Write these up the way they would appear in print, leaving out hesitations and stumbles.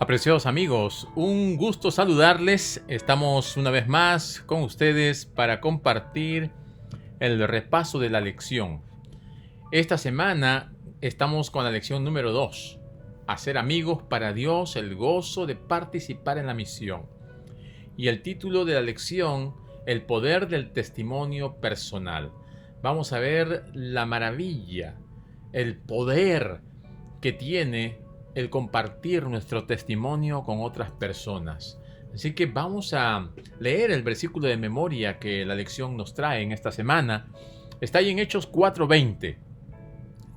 Apreciados amigos, un gusto saludarles. Estamos una vez más con ustedes para compartir el repaso de la lección. Esta semana estamos con la lección número 2. Hacer amigos para Dios, el gozo de participar en la misión. Y el título de la lección, el poder del testimonio personal. Vamos a ver la maravilla, el poder que tiene el compartir nuestro testimonio con otras personas. Así que vamos a leer el versículo de memoria que la lección nos trae en esta semana. Está ahí en Hechos 4:20.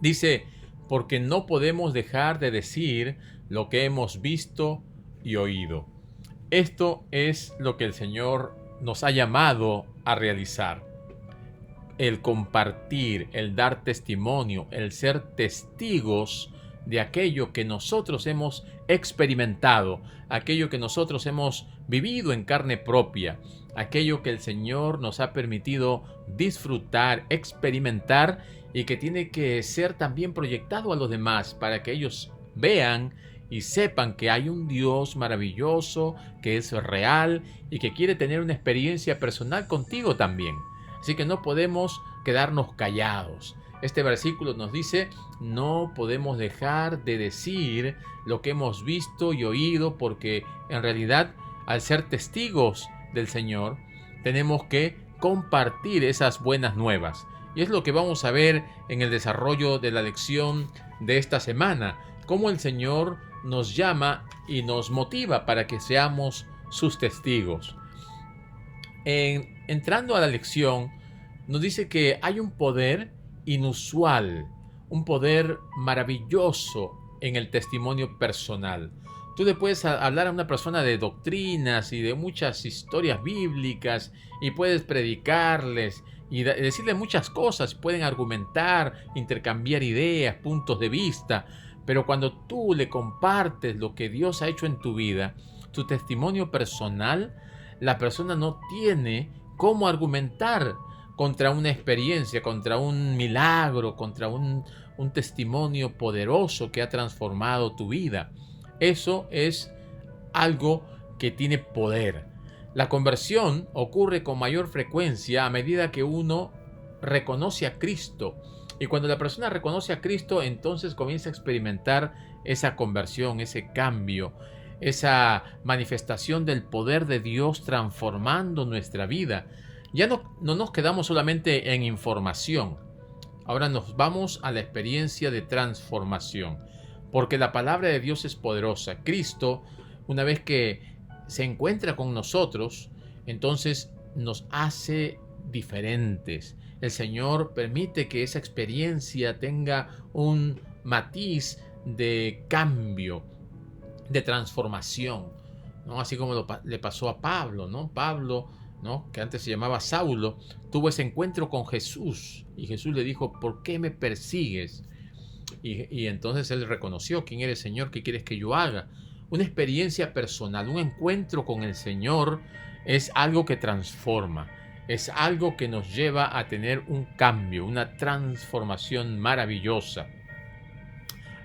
Dice, porque no podemos dejar de decir lo que hemos visto y oído. Esto es lo que el Señor nos ha llamado a realizar. El compartir, el dar testimonio, el ser testigos de aquello que nosotros hemos experimentado, aquello que nosotros hemos vivido en carne propia, aquello que el Señor nos ha permitido disfrutar, experimentar y que tiene que ser también proyectado a los demás para que ellos vean y sepan que hay un Dios maravilloso, que es real y que quiere tener una experiencia personal contigo también. Así que no podemos quedarnos callados. Este versículo nos dice, no podemos dejar de decir lo que hemos visto y oído, porque en realidad, al ser testigos del Señor, tenemos que compartir esas buenas nuevas. Y es lo que vamos a ver en el desarrollo de la lección de esta semana, cómo el Señor nos llama y nos motiva para que seamos sus testigos. Entrando a la lección, nos dice que hay un poder inusual, un poder maravilloso en el testimonio personal. Tú le puedes hablar a una persona de doctrinas y de muchas historias bíblicas y puedes predicarles y decirles muchas cosas, pueden argumentar, intercambiar ideas, puntos de vista, pero cuando tú le compartes lo que Dios ha hecho en tu vida, tu testimonio personal, la persona no tiene cómo argumentar contra una experiencia, contra un milagro, contra un testimonio poderoso que ha transformado tu vida. Eso es algo que tiene poder. La conversión ocurre con mayor frecuencia a medida que uno reconoce a Cristo. Y cuando la persona reconoce a Cristo, entonces comienza a experimentar esa conversión, ese cambio, esa manifestación del poder de Dios transformando nuestra vida. Ya no nos quedamos solamente en información. Ahora nos vamos a la experiencia de transformación. Porque la palabra de Dios es poderosa. Cristo, una vez que se encuentra con nosotros, entonces nos hace diferentes. El Señor permite que esa experiencia tenga un matiz de cambio, de transformación, ¿no? Así como le pasó a Pablo, ¿no? Pablo, ¿no?, que antes se llamaba Saulo, tuvo ese encuentro con Jesús y Jesús le dijo, ¿por qué me persigues? Y entonces él reconoció, ¿quién eres, Señor? ¿Qué quieres que yo haga? Una experiencia personal, un encuentro con el Señor es algo que transforma, es algo que nos lleva a tener un cambio, una transformación maravillosa.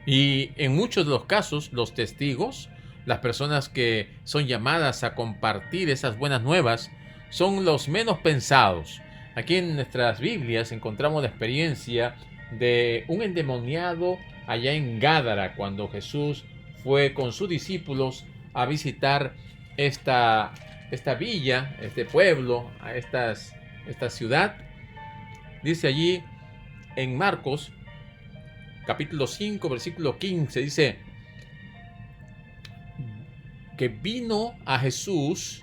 Y en muchos de los casos, los testigos, las personas que son llamadas a compartir esas buenas nuevas, son los menos pensados. Aquí en nuestras Biblias encontramos la experiencia de un endemoniado allá en Gádara, cuando Jesús fue con sus discípulos a visitar esta villa, este pueblo, a esta ciudad. Dice allí en Marcos, capítulo 5, versículo 15, dice que vino a Jesús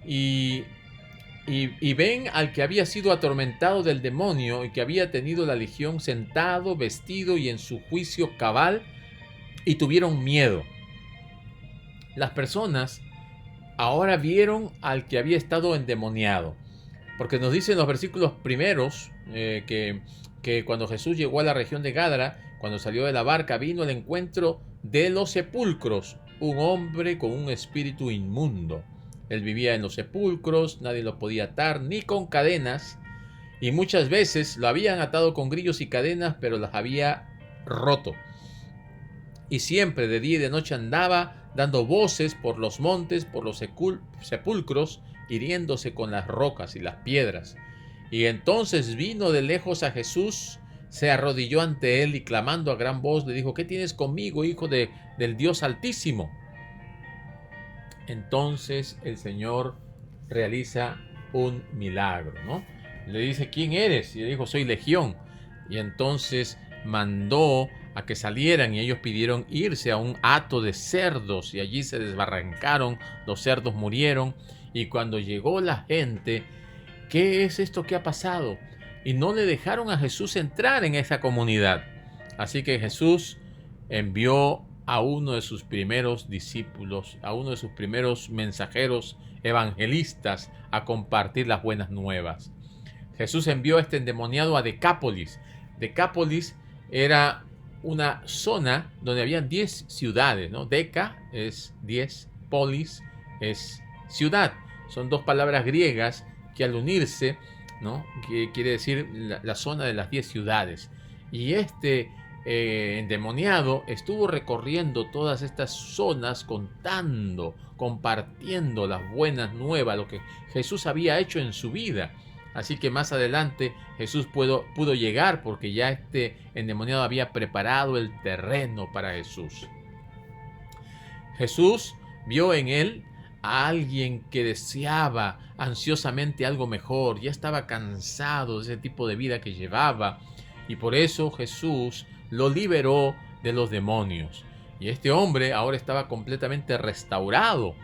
y ven al que había sido atormentado del demonio y que había tenido la legión sentado, vestido y en su juicio cabal, y tuvieron miedo. Las personas ahora vieron al que había estado endemoniado, porque nos dicen los versículos primeros que cuando Jesús llegó a la región de Gádara, cuando salió de la barca, vino al encuentro de los sepulcros un hombre con un espíritu inmundo. Él vivía en los sepulcros, nadie lo podía atar ni con cadenas, y muchas veces lo habían atado con grillos y cadenas, pero las había roto. Y siempre de día y de noche andaba dando voces por los montes, por los sepulcros, hiriéndose con las rocas y las piedras. Y entonces vino de lejos a Jesús, se arrodilló ante él y clamando a gran voz le dijo: ¿qué tienes conmigo, hijo del Dios Altísimo? Entonces el Señor realiza un milagro, ¿no? Le dice: ¿quién eres? Y le dijo: soy Legión. Y entonces mandó a que salieran y ellos pidieron irse a un hato de cerdos y allí se desbarrancaron, los cerdos murieron. Y cuando llegó la gente: ¿qué es esto que ha pasado? Y no le dejaron a Jesús entrar en esa comunidad. Así que Jesús envió a uno de sus primeros discípulos, a uno de sus primeros mensajeros evangelistas a compartir las buenas nuevas. Jesús envió a este endemoniado a Decápolis. Decápolis era una zona donde habían 10 ciudades, ¿no? Deca es 10, polis es ciudad. Son dos palabras griegas que al unirse, ¿no?, que quiere decir la zona de las 10 ciudades. Y este endemoniado estuvo recorriendo todas estas zonas contando, compartiendo las buenas nuevas, lo que Jesús había hecho en su vida. Así que más adelante Jesús pudo llegar porque ya este endemoniado había preparado el terreno para Jesús. Jesús vio en él a alguien que deseaba ansiosamente algo mejor, ya estaba cansado de ese tipo de vida que llevaba, y por eso Jesús lo liberó de los demonios. Y este hombre ahora estaba completamente restaurado,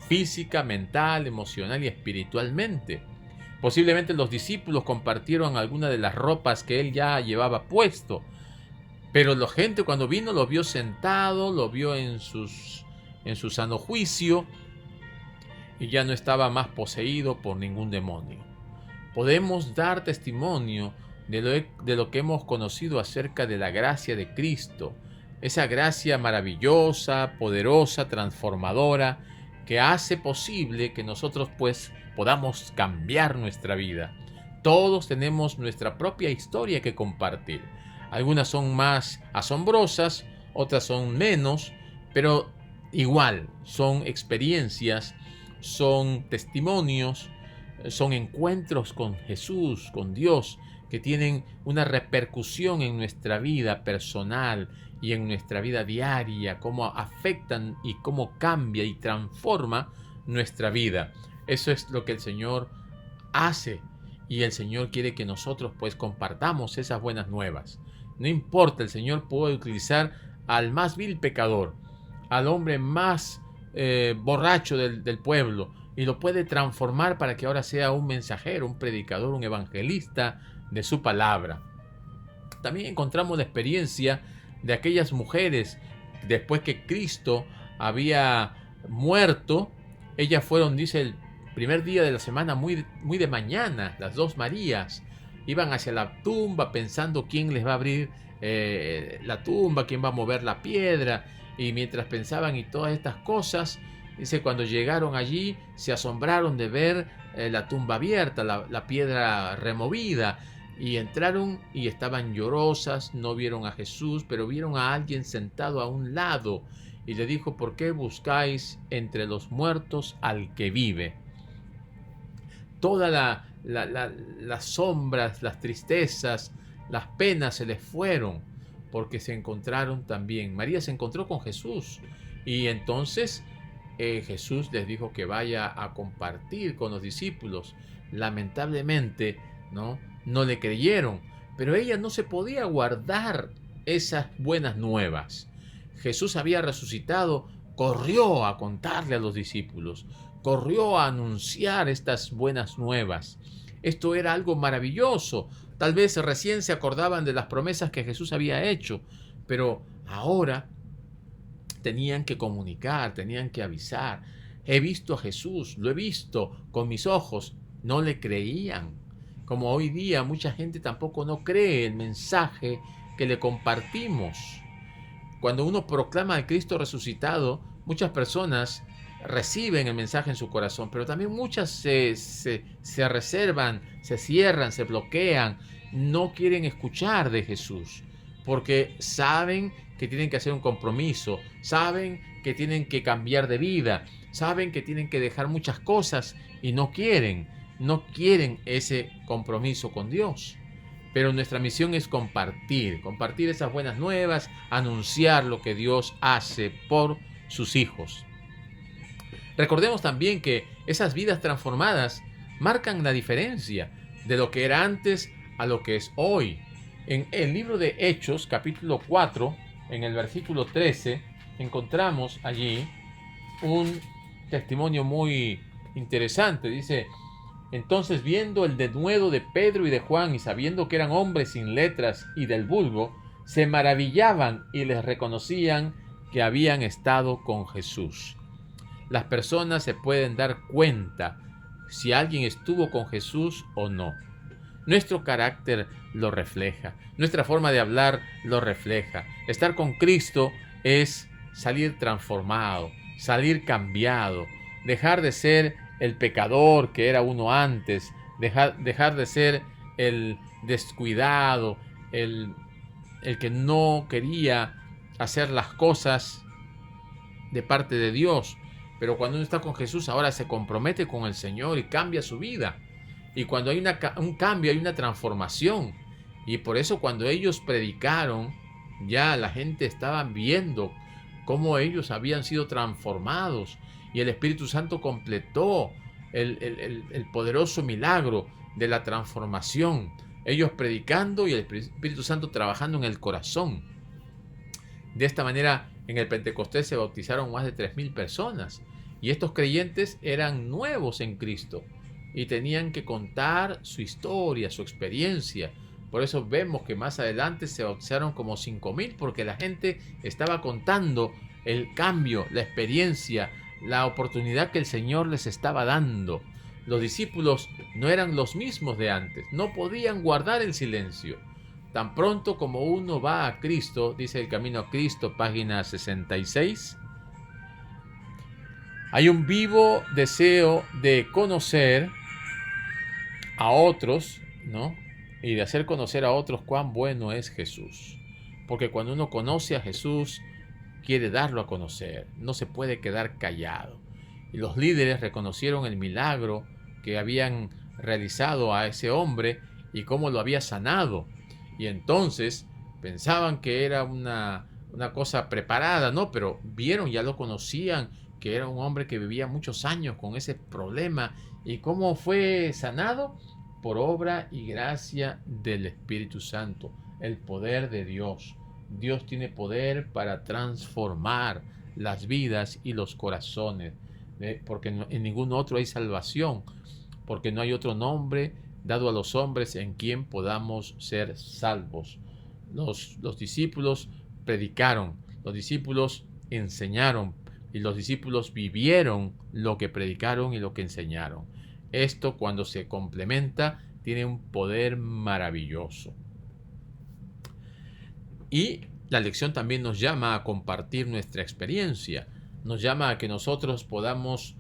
física, mental, emocional y espiritualmente. Posiblemente los discípulos compartieron algunas de las ropas que él ya llevaba puesto, pero la gente cuando vino lo vio sentado, lo vio en su sano juicio, y ya no estaba más poseído por ningún demonio. Podemos dar testimonio de lo que hemos conocido acerca de la gracia de Cristo, esa gracia maravillosa, poderosa, transformadora, que hace posible que nosotros pues podamos cambiar nuestra vida. Todos tenemos nuestra propia historia que compartir. Algunas son más asombrosas, otras son menos, pero igual son experiencias, son testimonios, son encuentros con Jesús, con Dios, que tienen una repercusión en nuestra vida personal y en nuestra vida diaria, cómo afectan y cómo cambia y transforma nuestra vida. Eso es lo que el Señor hace, y el Señor quiere que nosotros pues compartamos esas buenas nuevas. No importa, el Señor puede utilizar al más vil pecador, al hombre más borracho del pueblo, y lo puede transformar para que ahora sea un mensajero, un predicador, un evangelista de su palabra. También encontramos la experiencia de aquellas mujeres después que Cristo había muerto. Ellas fueron, dice, el primer día de la semana muy de mañana, las dos Marías iban hacia la tumba pensando quién les va a abrir la tumba, quién va a mover la piedra. Y mientras pensaban y todas estas cosas, dice, cuando llegaron allí se asombraron de ver la tumba abierta, la piedra removida, y entraron y estaban llorosas. No vieron a Jesús, pero vieron a alguien sentado a un lado, y le dijo: ¿por qué buscáis entre los muertos al que vive? Todas las sombras, las tristezas, las penas se les fueron, porque se encontraron también. María se encontró con Jesús, y entonces Jesús les dijo que vaya a compartir con los discípulos. Lamentablemente no le creyeron, pero ella no se podía guardar esas buenas nuevas. Jesús había resucitado, corrió a contarle a los discípulos, corrió a anunciar estas buenas nuevas. Esto era algo maravilloso. Tal vez recién se acordaban de las promesas que Jesús había hecho, pero ahora tenían que comunicar, tenían que avisar. He visto a Jesús, lo he visto con mis ojos. No le creían. Como hoy día mucha gente tampoco no cree el mensaje que le compartimos. Cuando uno proclama al Cristo resucitado, muchas personas reciben el mensaje en su corazón, pero también muchas se reservan, se cierran, se bloquean, no quieren escuchar de Jesús, porque saben que tienen que hacer un compromiso, saben que tienen que cambiar de vida, saben que tienen que dejar muchas cosas y no quieren ese compromiso con Dios. Pero nuestra misión es compartir esas buenas nuevas, anunciar lo que Dios hace por sus hijos. Recordemos también que esas vidas transformadas marcan la diferencia de lo que era antes a lo que es hoy. En el libro de Hechos, capítulo 4, en el versículo 13, encontramos allí un testimonio muy interesante. Dice: entonces, viendo el denuedo de Pedro y de Juan y sabiendo que eran hombres sin letras y del vulgo, se maravillaban y les reconocían que habían estado con Jesús. Las personas se pueden dar cuenta si alguien estuvo con Jesús o no. Nuestro carácter lo refleja, nuestra forma de hablar lo refleja. Estar con Cristo es salir transformado, salir cambiado, dejar de ser el pecador que era uno antes, dejar de ser el descuidado, el que no quería hacer las cosas de parte de Dios. Pero cuando uno está con Jesús, ahora se compromete con el Señor y cambia su vida. Y cuando hay un cambio, hay una transformación. Y por eso cuando ellos predicaron, ya la gente estaba viendo cómo ellos habían sido transformados. Y el Espíritu Santo completó el poderoso milagro de la transformación. Ellos predicando y el Espíritu Santo trabajando en el corazón. De esta manera, en el Pentecostés se bautizaron más de 3,000 personas. Y estos creyentes eran nuevos en Cristo y tenían que contar su historia, su experiencia. Por eso vemos que más adelante se bautizaron como 5,000, porque la gente estaba contando el cambio, la experiencia, la oportunidad que el Señor les estaba dando. Los discípulos no eran los mismos de antes, no podían guardar el silencio. Tan pronto como uno va a Cristo, dice El Camino a Cristo, página 66, hay un vivo deseo de conocer a otros, ¿no? Y de hacer conocer a otros cuán bueno es Jesús. Porque cuando uno conoce a Jesús, quiere darlo a conocer. No se puede quedar callado. Y los líderes reconocieron el milagro que habían realizado a ese hombre y cómo lo había sanado. Y entonces pensaban que era una cosa preparada, ¿no? Pero vieron, ya lo conocían, que era un hombre que vivía muchos años con ese problema. ¿Y cómo fue sanado? Por obra y gracia del Espíritu Santo, el poder de Dios. Dios tiene poder para transformar las vidas y los corazones, porque en ningún otro hay salvación, porque no hay otro nombre dado a los hombres en quien podamos ser salvos. Los discípulos predicaron, los discípulos enseñaron, y los discípulos vivieron lo que predicaron y lo que enseñaron. Esto, cuando se complementa, tiene un poder maravilloso. Y la lección también nos llama a compartir nuestra experiencia. Nos llama a que nosotros podamos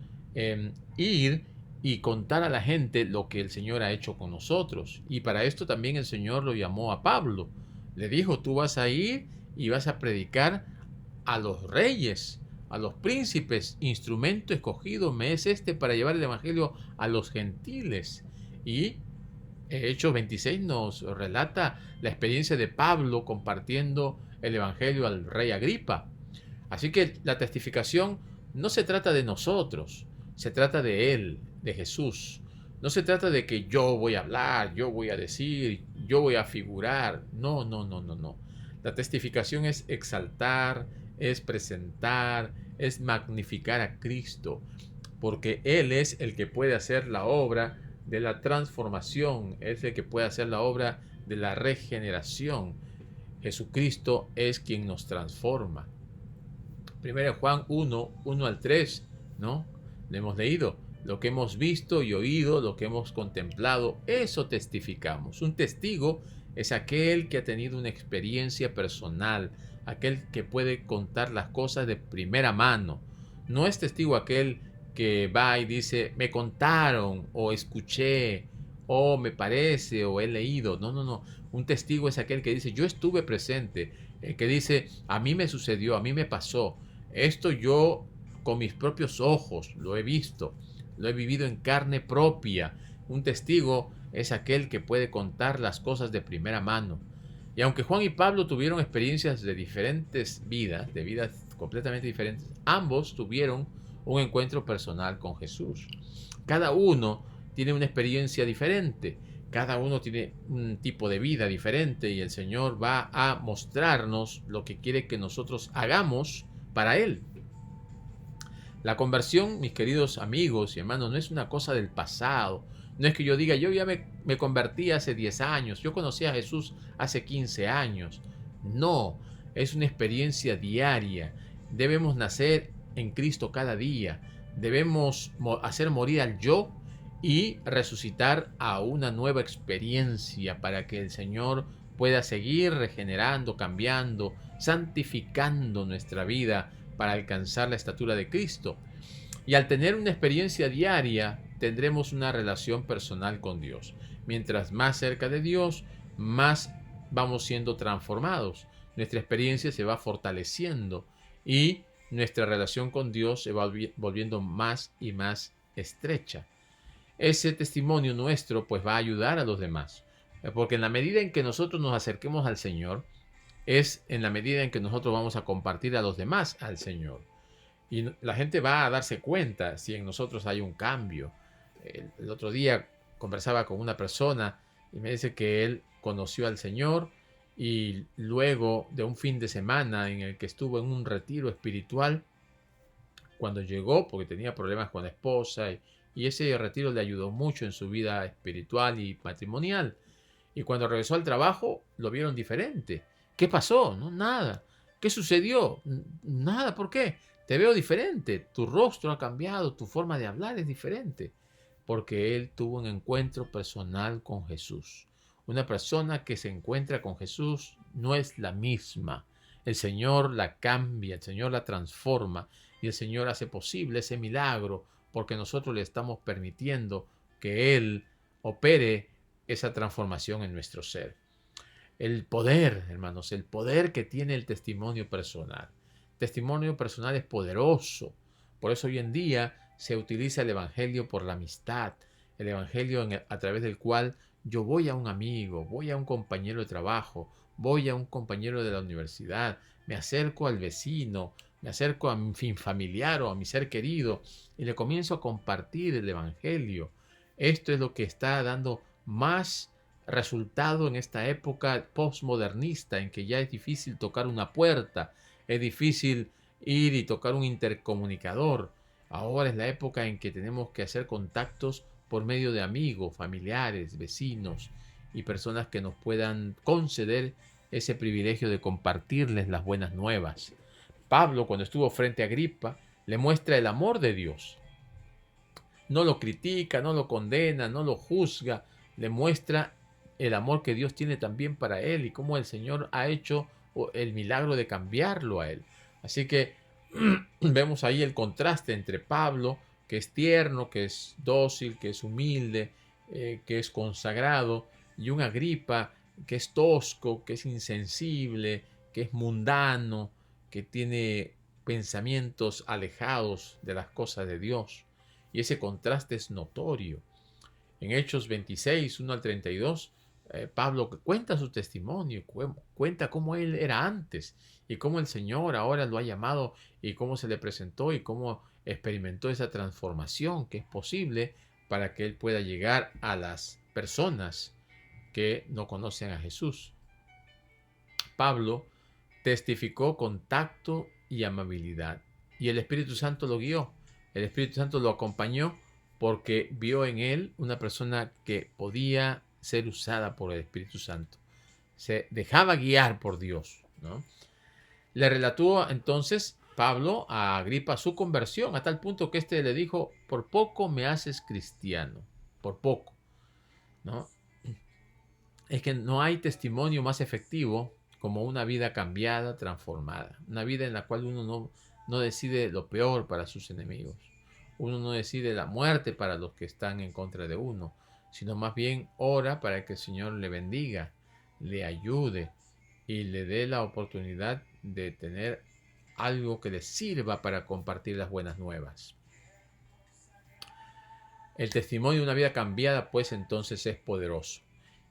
ir y contar a la gente lo que el Señor ha hecho con nosotros. Y para esto también el Señor lo llamó a Pablo. Le dijo: tú vas a ir y vas a predicar a los reyes, a los príncipes. Instrumento escogido me es este para llevar el evangelio a los gentiles. Y Hechos 26 nos relata la experiencia de Pablo compartiendo el evangelio al rey Agripa. Así que la testificación no se trata de nosotros, se trata de Él, de Jesús. No se trata de que yo voy a hablar, yo voy a decir, yo voy a figurar. No, no, no, no, no. La testificación es exaltar, es presentar, es magnificar a Cristo, porque Él es el que puede hacer la obra de la transformación, es el que puede hacer la obra de la regeneración. Jesucristo es quien nos transforma. 1 Juan 1 al 3, ¿no? Le hemos leído: lo que hemos visto y oído, lo que hemos contemplado, eso testificamos. Un testigo es aquel que ha tenido una experiencia personal, aquel que puede contar las cosas de primera mano. No es testigo aquel que va y dice: me contaron, o escuché, o me parece, o he leído. No, no, no. Un testigo es aquel que dice: yo estuve presente, el que dice: a mí me sucedió, a mí me pasó. Esto yo con mis propios ojos lo he visto, lo he vivido en carne propia. Un testigo es aquel que puede contar las cosas de primera mano. Y aunque Juan y Pablo tuvieron experiencias de diferentes vidas, de vidas completamente diferentes, ambos tuvieron un encuentro personal con Jesús. Cada uno tiene una experiencia diferente, cada uno tiene un tipo de vida diferente y el Señor va a mostrarnos lo que quiere que nosotros hagamos para Él. La conversión, mis queridos amigos y hermanos, no es una cosa del pasado. No es que yo diga, yo ya me convertí hace 10 años, yo conocí a Jesús hace 15 años. No, es una experiencia diaria. Debemos nacer en Cristo cada día. Debemos hacer morir al yo y resucitar a una nueva experiencia para que el Señor pueda seguir regenerando, cambiando, santificando nuestra vida para alcanzar la estatura de Cristo. Y al tener una experiencia diaria, tendremos una relación personal con Dios. Mientras más cerca de Dios, más vamos siendo transformados. Nuestra experiencia se va fortaleciendo y nuestra relación con Dios se va volviendo más y más estrecha. Ese testimonio nuestro pues va a ayudar a los demás. Porque en la medida en que nosotros nos acerquemos al Señor, es en la medida en que nosotros vamos a compartir a los demás al Señor. Y la gente va a darse cuenta si en nosotros hay un cambio. El otro día conversaba con una persona y me dice que él conoció al Señor y luego de un fin de semana en el que estuvo en un retiro espiritual, cuando llegó, porque tenía problemas con la esposa, y ese retiro le ayudó mucho en su vida espiritual y matrimonial. Y cuando regresó al trabajo, lo vieron diferente. ¿Qué pasó? No, nada. ¿Qué sucedió? Nada. ¿Por qué? Te veo diferente. Tu rostro ha cambiado. Tu forma de hablar es diferente. Porque él tuvo un encuentro personal con Jesús. Una persona que se encuentra con Jesús no es la misma. El Señor la cambia, el Señor la transforma y el Señor hace posible ese milagro porque nosotros le estamos permitiendo que Él opere esa transformación en nuestro ser. El poder, hermanos, el poder que tiene el testimonio personal. El testimonio personal es poderoso. Por eso hoy en día se utiliza el Evangelio por la amistad. El Evangelio a través del cual yo voy a un amigo, voy a un compañero de trabajo, voy a un compañero de la universidad, me acerco al vecino, me acerco a mi familiar o a mi ser querido y le comienzo a compartir el Evangelio. Esto es lo que está dando más resultado en esta época postmodernista en que ya es difícil tocar una puerta, es difícil ir y tocar un intercomunicador. Ahora es la época en que tenemos que hacer contactos por medio de amigos, familiares, vecinos y personas que nos puedan conceder ese privilegio de compartirles las buenas nuevas. Pablo, cuando estuvo frente a Agripa, le muestra el amor de Dios. No lo critica, no lo condena, no lo juzga, le muestra el amor que Dios tiene también para él y cómo el Señor ha hecho el milagro de cambiarlo a él. Así que vemos ahí el contraste entre Pablo, que es tierno, que es dócil, que es humilde, que es consagrado, y un Agripa que es tosco, que es insensible, que es mundano, que tiene pensamientos alejados de las cosas de Dios. Y ese contraste es notorio. En Hechos 26, 1 al 32, Pablo cuenta su testimonio, cuenta cómo él era antes y cómo el Señor ahora lo ha llamado y cómo se le presentó y cómo experimentó esa transformación que es posible para que él pueda llegar a las personas que no conocen a Jesús. Pablo testificó con tacto y amabilidad y el Espíritu Santo lo guió. El Espíritu Santo lo acompañó porque vio en él una persona que podía ser usada por el Espíritu Santo. Se dejaba guiar por Dios, ¿no? Le relató entonces Pablo a Agripa su conversión, a tal punto que éste le dijo, por poco me haces cristiano, por poco, ¿no? Es que no hay testimonio más efectivo como una vida cambiada, transformada. Una vida en la cual uno no decide lo peor para sus enemigos. Uno no decide la muerte para los que están en contra de uno, sino más bien ora para que el Señor le bendiga, le ayude y le dé la oportunidad de tener algo que les sirva para compartir las buenas nuevas. El testimonio de una vida cambiada, pues entonces es poderoso.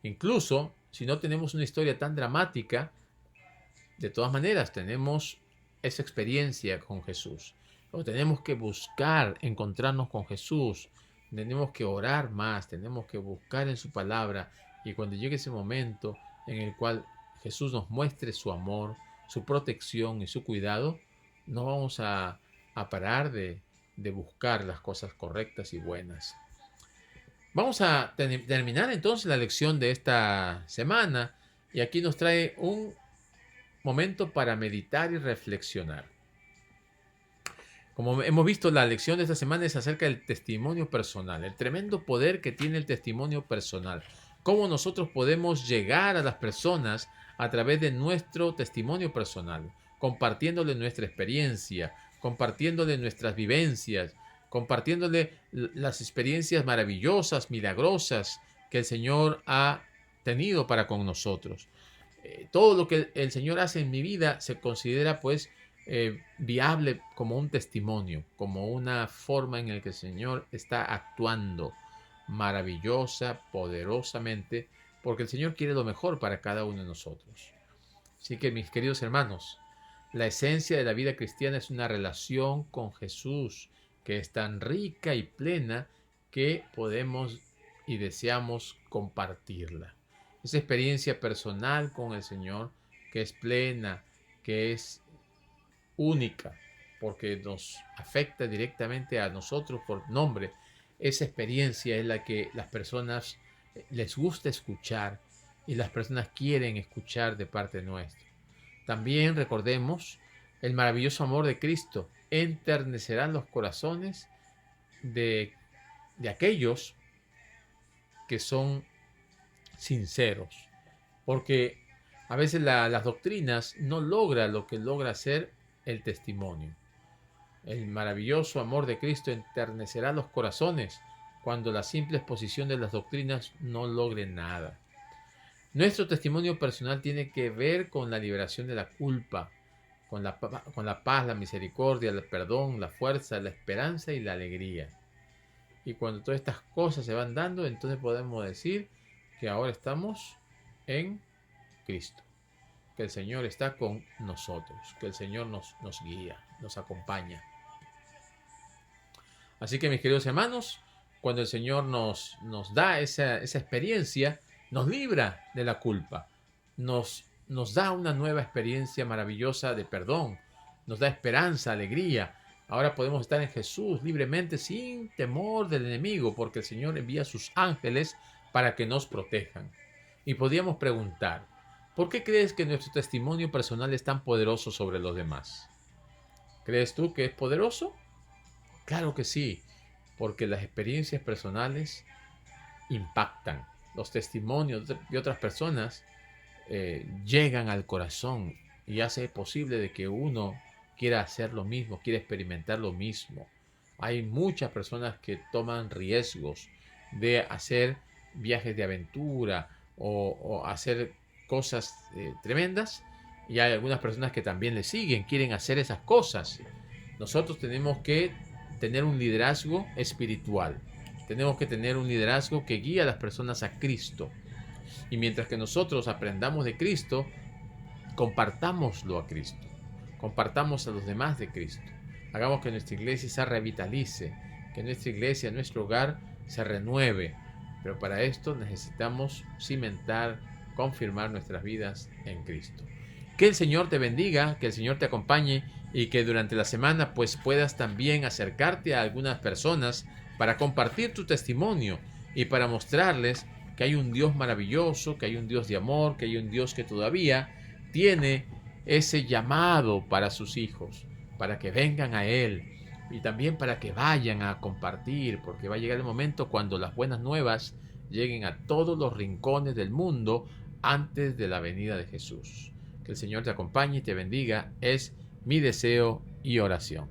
Incluso si no tenemos una historia tan dramática, de todas maneras tenemos esa experiencia con Jesús. Pero tenemos que buscar encontrarnos con Jesús. Tenemos que orar más, tenemos que buscar en su palabra. Y cuando llegue ese momento en el cual Jesús nos muestre su amor, su protección y su cuidado, no vamos a parar de buscar las cosas correctas y buenas. Vamos a terminar entonces la lección de esta semana y aquí nos trae un momento para meditar y reflexionar. Como hemos visto, la lección de esta semana es acerca del testimonio personal, el tremendo poder que tiene el testimonio personal. Cómo nosotros podemos llegar a las personas a través de nuestro testimonio personal, compartiéndole nuestra experiencia, compartiéndole nuestras vivencias, compartiéndole las experiencias maravillosas, milagrosas que el Señor ha tenido para con nosotros. Todo lo que el Señor hace en mi vida se considera pues viable como un testimonio, como una forma en la que el Señor está actuando maravillosa, poderosamente, porque el Señor quiere lo mejor para cada uno de nosotros. Así que, mis queridos hermanos, la esencia de la vida cristiana es una relación con Jesús que es tan rica y plena que podemos y deseamos compartirla. Esa experiencia personal con el Señor que es plena, que es única, porque nos afecta directamente a nosotros por nombre. Esa experiencia es la que las personas les gusta escuchar y las personas quieren escuchar de parte nuestra. También recordemos el maravilloso amor de Cristo enternecerá los corazones de aquellos que son sinceros, porque a veces las doctrinas no logran lo que logra hacer el testimonio. El maravilloso amor de Cristo enternecerá los corazones cuando la simple exposición de las doctrinas no logre nada. Nuestro testimonio personal tiene que ver con la liberación de la culpa, con la paz, la misericordia, el perdón, la fuerza, la esperanza y la alegría. Y cuando todas estas cosas se van dando, entonces podemos decir que ahora estamos en Cristo, que el Señor está con nosotros, que el Señor nos guía, nos acompaña. Así que, mis queridos hermanos, cuando el Señor nos da esa experiencia, nos libra de la culpa, nos da una nueva experiencia maravillosa de perdón, nos da esperanza, alegría. Ahora podemos estar en Jesús libremente sin temor del enemigo, porque el Señor envía a sus ángeles para que nos protejan. Y podríamos preguntar, ¿por qué crees que nuestro testimonio personal es tan poderoso sobre los demás? ¿Crees tú que es poderoso? Claro que sí, porque las experiencias personales impactan. Los testimonios de otras personas llegan al corazón y hace posible de que uno quiera hacer lo mismo, quiera experimentar lo mismo. Hay muchas personas que toman riesgos de hacer viajes de aventura o hacer cosas tremendas, y hay algunas personas que también le siguen, quieren hacer esas cosas. Nosotros tenemos que tener un liderazgo espiritual. Tenemos que tener un liderazgo que guíe a las personas a Cristo. Y mientras que nosotros aprendamos de Cristo, compartámoslo a Cristo. Compartamos a los demás de Cristo. Hagamos que nuestra iglesia se revitalice, que nuestra iglesia, nuestro hogar se renueve. Pero para esto necesitamos cimentar, confirmar nuestras vidas en Cristo. Que el Señor te bendiga, que el Señor te acompañe y que durante la semana pues puedas también acercarte a algunas personas para compartir tu testimonio y para mostrarles que hay un Dios maravilloso, que hay un Dios de amor, que hay un Dios que todavía tiene ese llamado para sus hijos, para que vengan a Él y también para que vayan a compartir, porque va a llegar el momento cuando las buenas nuevas lleguen a todos los rincones del mundo antes de la venida de Jesús. Que el Señor te acompañe y te bendiga es mi deseo y oración.